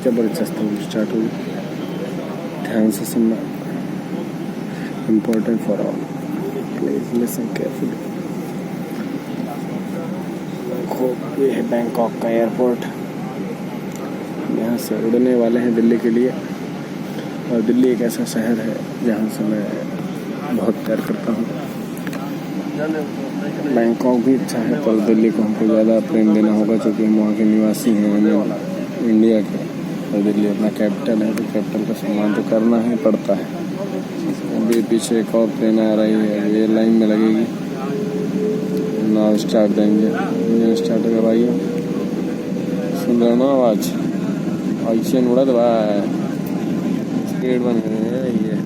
ज़बरदस्त स्टार्ट होगी। ध्यान से सुनना, important for all, please listen carefully. खूब ये है बैंकॉक का एयरपोर्ट। यहाँ से उड़ने वाले हैं दिल्ली के लिए। और दिल्ली एक ऐसा शहर है जहाँ से मैं बहुत प्यार करता हूँ। बैंकॉक भी अच्छा है, पर दिल्ली को हमको ज़्यादा प्रेम देना होगा क्योंकि हम वहाँ के निवासी हैं, इंडिया के। और दिल्ली अपना कैपिटल है, तो कैपिटल का सम्मान तो करना ही पड़ता है। अभी पीछे एक और ट्रेन आ रही है, ये लाइन में लगेगी। नाव स्टार्ट देंगे, इंजन स्टार्ट होगा भाई। सुन रहे ना आवाज़? ऑक्सीजन उड़ा तो भाई स्पीड बन गई है ये।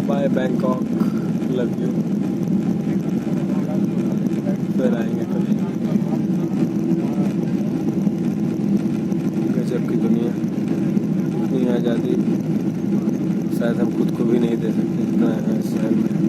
Bye Bangkok, love you. फिर आएंगे कभी। गजब की दुनिया, इतनी आज़ादी शायद हम खुद को भी नहीं दे सकते इतना है इस शहर में।